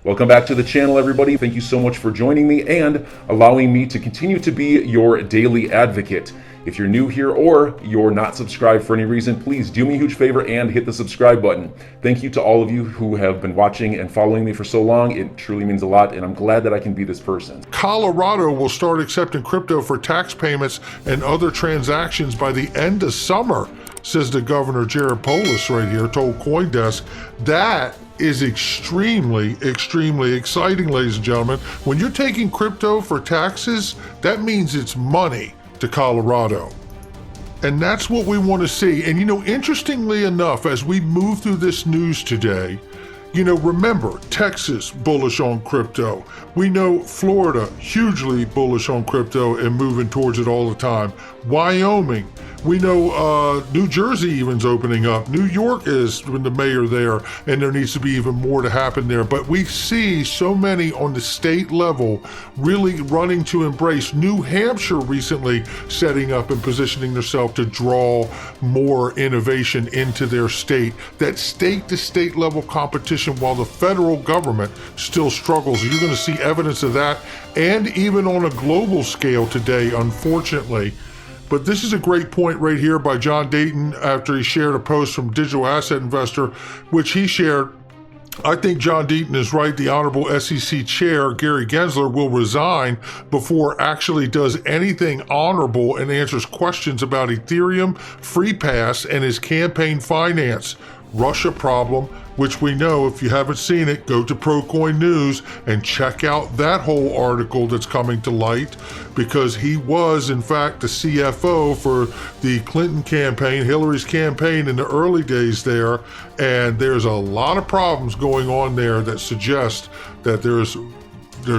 Welcome back to the channel, everybody. Thank you so much for joining me and allowing me to continue to be your daily advocate. If you're new here or you're not subscribed for any reason, please do me a huge favor and hit the subscribe button. Thank you to all of you who have been watching and following me for so long. It truly means a lot, and I'm glad that I can be this person. Colorado will start accepting crypto for tax payments and other transactions by the end of summer, says the governor, Jared Polis, right here, told CoinDesk. That is extremely exciting, ladies and gentlemen. When you're taking crypto for taxes, that means it's money to Colorado. And that's what we want to see. And interestingly enough, as we move through this news today, remember, Texas bullish on crypto. We know Florida hugely bullish on crypto and moving towards it all the time. Wyoming, we know New Jersey even's opening up. New York is the mayor there, and there needs to be even more to happen there. But we see so many on the state level really running to embrace. New Hampshire recently setting up and positioning themselves to draw more innovation into their state. That state-to-state level competition while the federal government still struggles. You're going to see evidence of that, and even on a global scale today, unfortunately. But this is a great point right here by John Dayton after he shared a post from Digital Asset Investor, which he shared. I think John Dayton is right. The Honorable SEC Chair, Gary Gensler, will resign before actually does anything honorable and answers questions about Ethereum, Free Pass, and his campaign finance. Russia problem, which we know, if you haven't seen it, go to ProCoin News and check out that whole article that's coming to light, because he was, in fact, the CFO for the Clinton campaign, Hillary's campaign in the early days there, and there's a lot of problems going on there that suggest that there's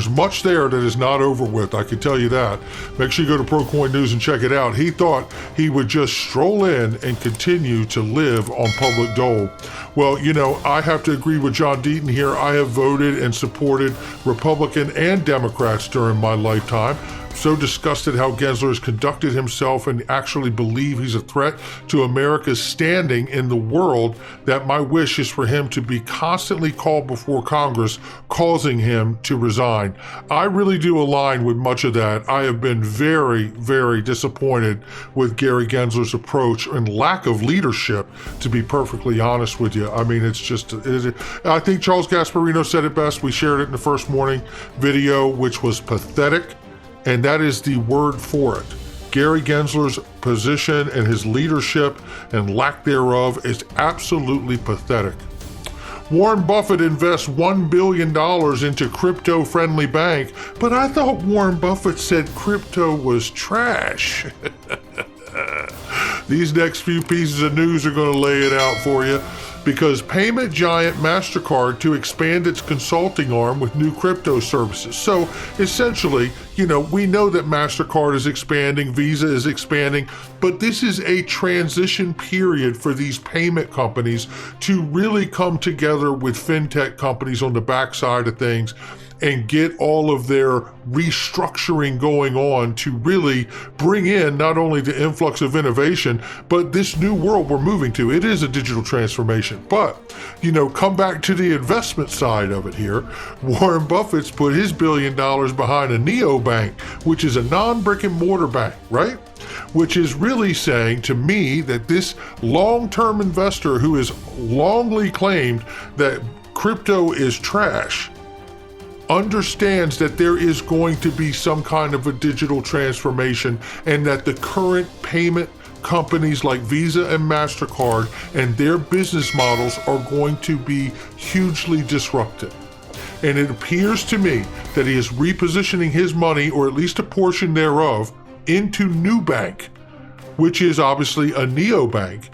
much there that is not over with, I can tell you that. Make sure you go to ProCoin News and check it out. He thought he would just stroll in and continue to live on public dole. Well, I have to agree with John Dayton here. I have voted and supported Republican and Democrats during my lifetime. So disgusted how Gensler has conducted himself and actually believe he's a threat to America's standing in the world that my wish is for him to be constantly called before Congress, causing him to resign. I really do align with much of that. I have been very disappointed with Gary Gensler's approach and lack of leadership, to be perfectly honest with you. I mean, I think Charles Gasparino said it best. We shared it in the first morning video, which was pathetic. And that is the word for it. Gary Gensler's position and his leadership and lack thereof is absolutely pathetic. Warren Buffett invests $1 billion into crypto-friendly bank, but I thought Warren Buffett said crypto was trash. These next few pieces of news are going to lay it out for you, because payment giant MasterCard to expand its consulting arm with new crypto services. So essentially, we know that MasterCard is expanding, Visa is expanding, but this is a transition period for these payment companies to really come together with fintech companies on the backside of things and get all of their restructuring going on to really bring in not only the influx of innovation, but this new world we're moving to. It is a digital transformation. But, come back to the investment side of it here. Warren Buffett's put his $1 billion behind a neobank, which is a non-brick and mortar bank, right? Which is really saying to me that this long-term investor who has longly claimed that crypto is trash understands that there is going to be some kind of a digital transformation, and that the current payment companies like Visa and MasterCard and their business models are going to be hugely disrupted. And it appears to me that he is repositioning his money, or at least a portion thereof, into Nubank, which is obviously a neobank.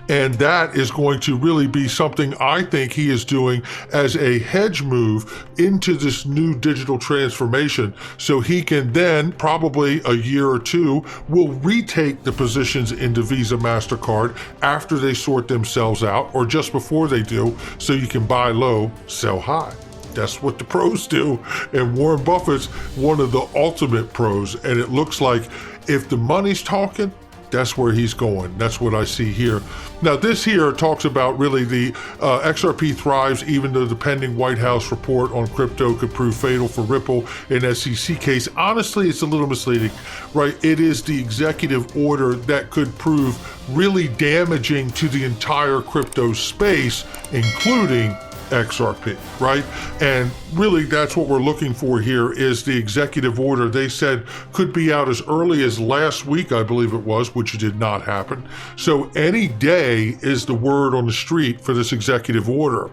And that is going to really be something I think he is doing as a hedge move into this new digital transformation. So he can then, probably a year or two, will retake the positions into Visa, MasterCard after they sort themselves out, or just before they do, so you can buy low, sell high. That's what the pros do. And Warren Buffett's one of the ultimate pros. And it looks like if the money's talking, That's where he's going. That's what I see here. Now, this here talks about really the XRP thrives even though the pending White House report on crypto could prove fatal for Ripple in SEC case. Honestly, it's a little misleading, right? It is the executive order that could prove really damaging to the entire crypto space, including XRP, right? And really that's what we're looking for here is the executive order. They said could be out as early as last week, I believe it was, which did not happen. So any day is the word on the street for this executive order.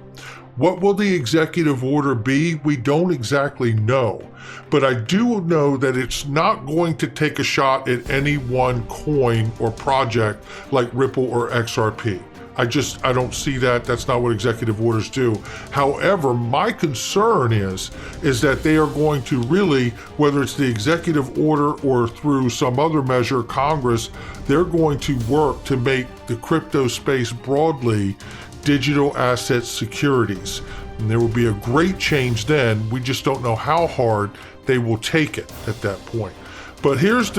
What will the executive order be? We don't exactly know, but I do know that it's not going to take a shot at any one coin or project like Ripple or XRP. I don't see that. That's not what executive orders do. However, my concern is that they are going to really, whether it's the executive order or through some other measure, Congress, they're going to work to make the crypto space broadly digital asset securities. And there will be a great change then. We just don't know how hard they will take it at that point. But here's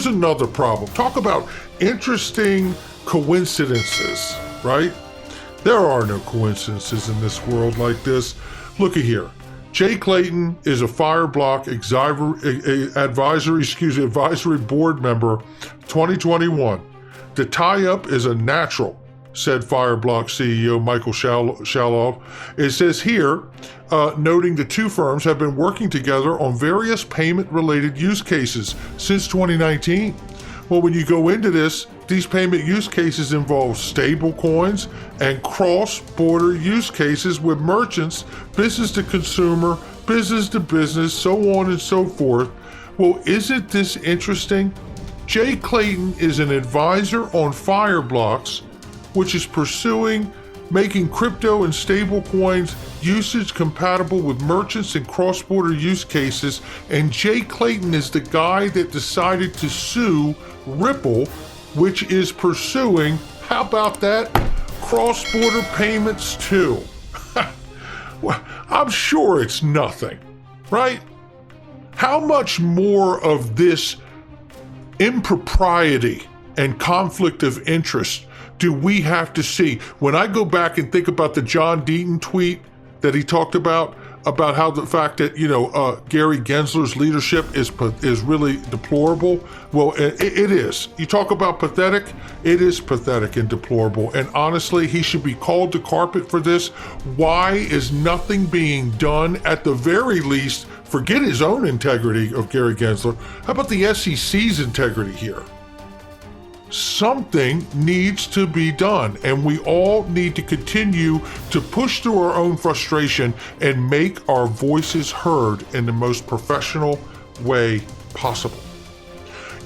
another problem. Talk about interesting coincidences, right? There are no coincidences in this world like this. Look at here. Jay Clayton is a Fireblock advisory board member, 2021. The tie-up is a natural, said Fireblock CEO Michael Shaloff. It says here, noting the two firms have been working together on various payment-related use cases since 2019. Well, when you go into this, these payment use cases involve stable coins and cross-border use cases with merchants, business to consumer, business to business, so on and so forth. Well, isn't this interesting? Jay Clayton is an advisor on Fireblocks, which is pursuing making crypto and stable coins usage compatible with merchants and cross-border use cases. And Jay Clayton is the guy that decided to sue Ripple, which is pursuing, how about that, cross-border payments too. Well, I'm sure it's nothing, right? How much more of this impropriety and conflict of interest do we have to see? When I go back and think about the John Deaton tweet that he talked about how the fact that, Gary Gensler's leadership is really deplorable. Well, it is. You talk about pathetic, it is pathetic and deplorable. And honestly, he should be called to carpet for this. Why is nothing being done? At the very least, forget his own integrity of Gary Gensler. How about the SEC's integrity here? Something needs to be done, and we all need to continue to push through our own frustration and make our voices heard in the most professional way possible.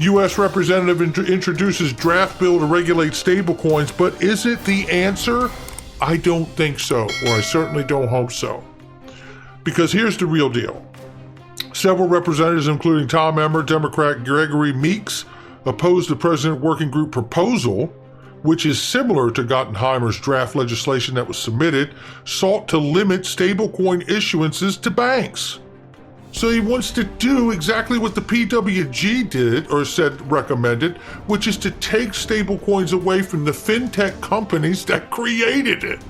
U.S. representative introduces draft bill to regulate stablecoins, but is it the answer? I don't think so, or I certainly don't hope so. Because here's the real deal. Several representatives, including Tom Emmer, Democrat Gregory Meeks, opposed the President Working Group proposal, which is similar to Gottenheimer's draft legislation that was submitted, sought to limit stablecoin issuances to banks. So he wants to do exactly what the PWG did or recommended, which is to take stablecoins away from the fintech companies that created it.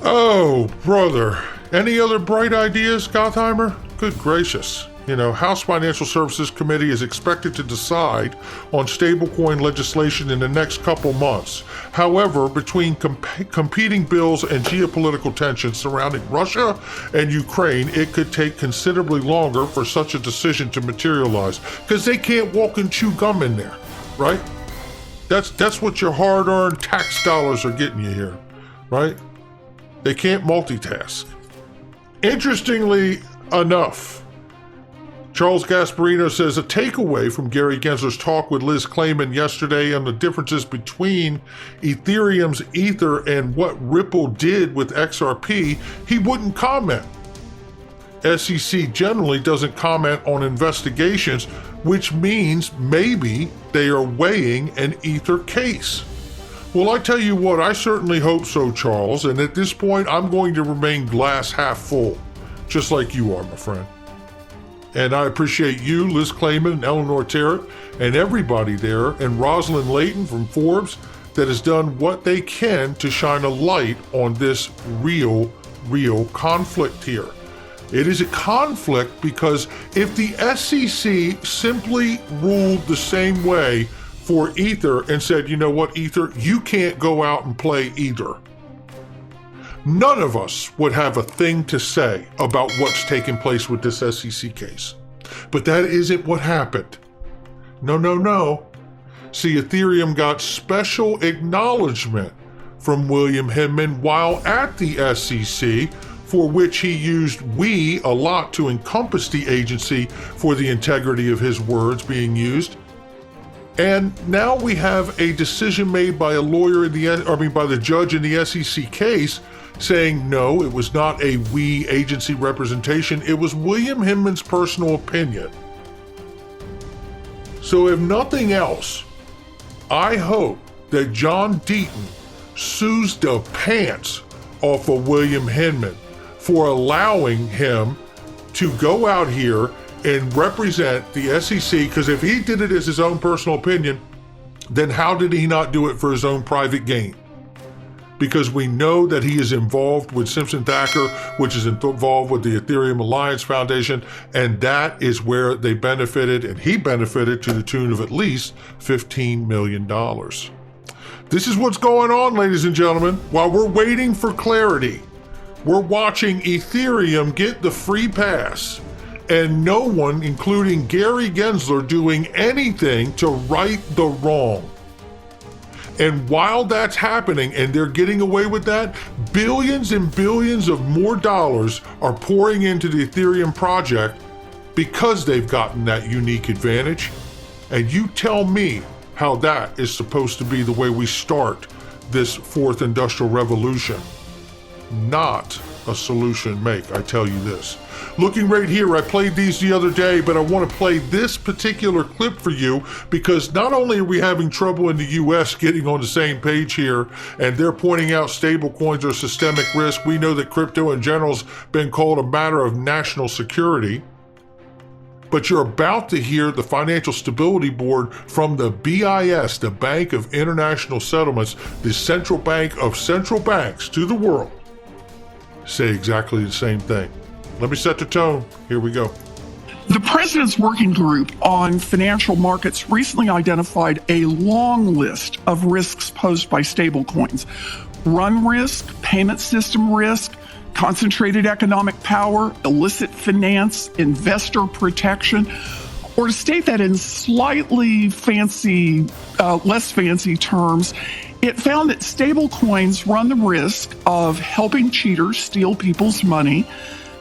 Oh, brother. Any other bright ideas, Gottheimer? Good gracious. House Financial Services Committee is expected to decide on stablecoin legislation in the next couple months. However, between competing bills and geopolitical tensions surrounding Russia and Ukraine, it could take considerably longer for such a decision to materialize, because they can't walk and chew gum in there, right? That's what your hard-earned tax dollars are getting you here, right? They can't multitask. Interestingly enough, Charles Gasparino says a takeaway from Gary Gensler's talk with Liz Klayman yesterday on the differences between Ethereum's Ether and what Ripple did with XRP, he wouldn't comment. SEC generally doesn't comment on investigations, which means maybe they are weighing an Ether case. Well, I tell you what, I certainly hope so, Charles, and at this point, I'm going to remain glass half full, just like you are, my friend. And I appreciate you, Liz Clayman and Eleanor Terrett, and everybody there, and Rosalind Layton from Forbes, that has done what they can to shine a light on this real conflict here. It is a conflict because if the SEC simply ruled the same way for Ether and said, you know what, Ether, you can't go out and play either, none of us would have a thing to say about what's taking place with this SEC case. But that isn't what happened. No. See, Ethereum got special acknowledgement from William Hinman while at the SEC, for which he used "we" a lot to encompass the agency for the integrity of his words being used. And now we have a decision made by by the judge in the SEC case saying, no, it was not a "we" agency representation. It was William Hinman's personal opinion. So if nothing else, I hope that John Deaton sues the pants off of William Hinman for allowing him to go out here and represent the SEC, because if he did it as his own personal opinion, then how did he not do it for his own private gain? Because we know that he is involved with Simpson Thacker, which is involved with the Ethereum Alliance Foundation, and that is where they benefited, and he benefited to the tune of at least $15 million. This is what's going on, ladies and gentlemen. While we're waiting for clarity, we're watching Ethereum get the free pass, and no one, including Gary Gensler, doing anything to right the wrong. And while that's happening and they're getting away with that, billions and billions of more dollars are pouring into the Ethereum project because they've gotten that unique advantage. And you tell me how that is supposed to be the way we start this fourth industrial revolution. Not a solution make, I tell you this. Looking right here, I played these the other day, but I want to play this particular clip for you because not only are we having trouble in the US getting on the same page here, and they're pointing out stable coins are systemic risk. We know that crypto in general has been called a matter of national security. But you're about to hear the Financial Stability Board from the BIS, the Bank of International Settlements, the central bank of central banks to the world, say exactly the same thing. Let me set the tone. Here we go. The President's Working Group on Financial Markets recently identified a long list of risks posed by stablecoins. Run risk, payment system risk, concentrated economic power, illicit finance, investor protection, or to state that in slightly fancy, less fancy terms, it found that stablecoins run the risk of helping cheaters steal people's money,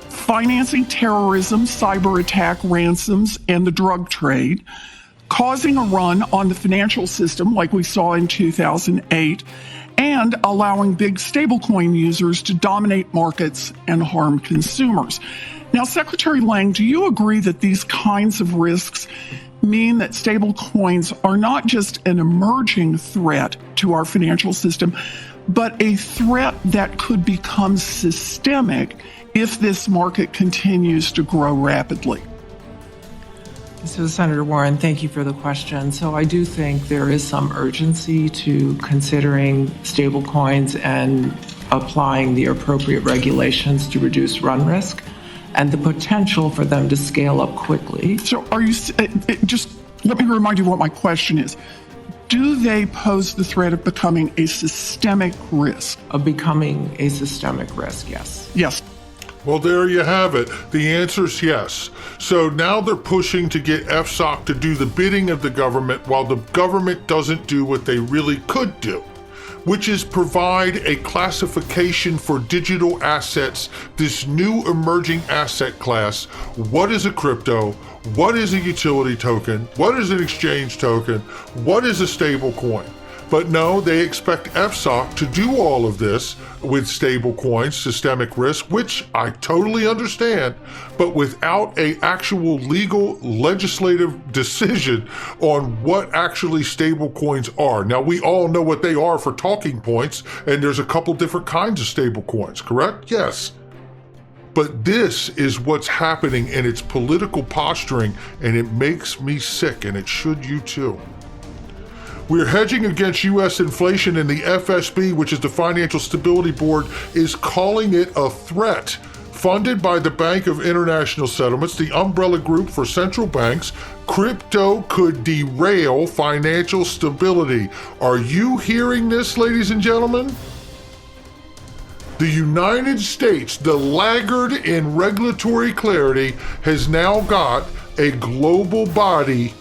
financing terrorism, cyber attack, ransoms, and the drug trade, causing a run on the financial system like we saw in 2008, and allowing big stablecoin users to dominate markets and harm consumers. Now, Secretary Lang, do you agree that these kinds of risks mean that stablecoins are not just an emerging threat to our financial system, but a threat that could become systemic if this market continues to grow rapidly? So, Senator Warren, thank you for the question. So I do think there is some urgency to considering stablecoins and applying the appropriate regulations to reduce run risk and the potential for them to scale up quickly. So are you, just let me remind you what my question is. Do they pose the threat of becoming a systemic risk? Of becoming a systemic risk, yes. Yes. Well, there you have it. The answer is yes. So now they're pushing to get FSOC to do the bidding of the government while the government doesn't do what they really could do, which is provide a classification for digital assets, this new emerging asset class. What is a crypto? What is a utility token? What is an exchange token? What is a stable coin? But no, they expect FSOC to do all of this with stable coins, systemic risk, which I totally understand, but without an actual legal legislative decision on what actually stable coins are. Now, we all know what they are for talking points, and there's a couple different kinds of stable coins, correct? Yes. But this is what's happening, and it's political posturing, and it makes me sick, and it should you too. We're hedging against U.S. inflation, and the FSB, which is the Financial Stability Board, is calling it a threat. Funded by the Bank of International Settlements, the umbrella group for central banks, crypto could derail financial stability. Are you hearing this, ladies and gentlemen? The United States, the laggard in regulatory clarity, has now got a global body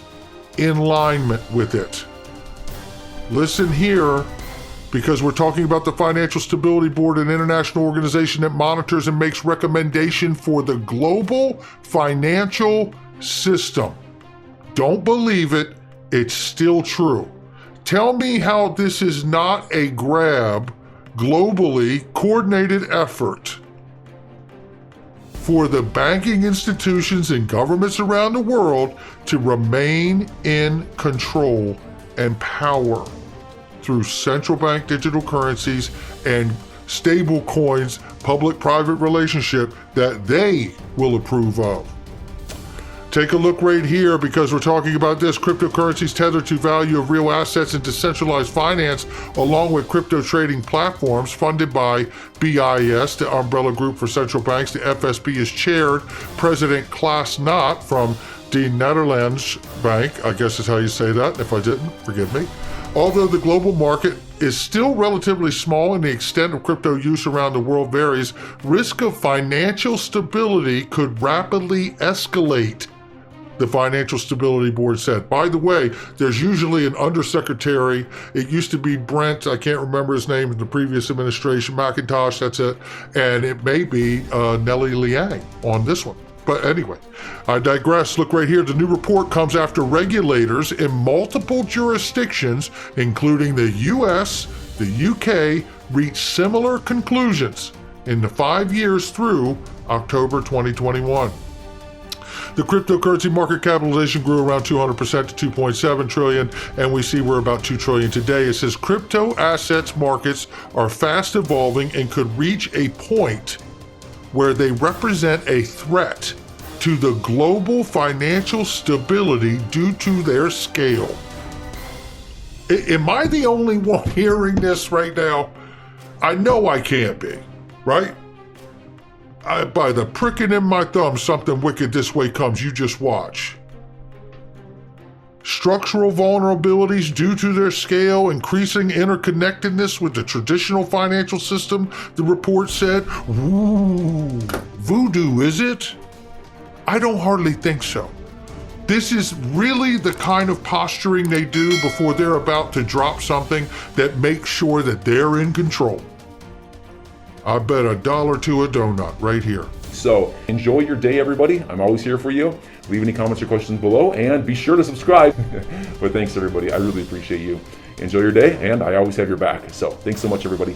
in alignment with it. Listen here, because we're talking about the Financial Stability Board, an international organization that monitors and makes recommendation for the global financial system. Don't believe it, it's still true. Tell me how this is not a grab, globally coordinated effort for the banking institutions and governments around the world to remain in control and power through central bank digital currencies and stable coins, public-private relationship that they will approve of. Take a look right here, because we're talking about this. Cryptocurrencies tethered to value of real assets and decentralized finance, along with crypto trading platforms funded by BIS, the umbrella group for central banks. The FSB is chaired. President Klaas Knot from the Netherlands Bank, I guess is how you say that. If I didn't, forgive me. Although the global market is still relatively small and the extent of crypto use around the world varies, risk of financial stability could rapidly escalate, the Financial Stability Board said. By the way, there's usually an undersecretary. It used to be Brent, I can't remember his name in the previous administration, McIntosh, that's it. And it may be Nellie Liang on this one. But anyway, I digress. Look right here. The new report comes after regulators in multiple jurisdictions, including the US, the UK, reached similar conclusions in the 5 years through October 2021. The cryptocurrency market capitalization grew around 200% to 2.7 trillion, and we see we're about 2 trillion today. It says crypto assets markets are fast evolving and could reach a point where they represent a threat to the global financial stability due to their scale. Am I the only one hearing this right now? I know I can't be, right? By the pricking in my thumb, something wicked this way comes. You just watch. Structural vulnerabilities due to their scale, increasing interconnectedness with the traditional financial system, the report said. Ooh, voodoo, is it? I don't hardly think so. This is really the kind of posturing they do before they're about to drop something that makes sure that they're in control. I bet $1 to a donut right here. So enjoy your day, everybody. I'm always here for you. Leave any comments or questions below, and be sure to subscribe. But thanks, everybody. I really appreciate you. Enjoy your day, and I always have your back. So thanks so much, everybody.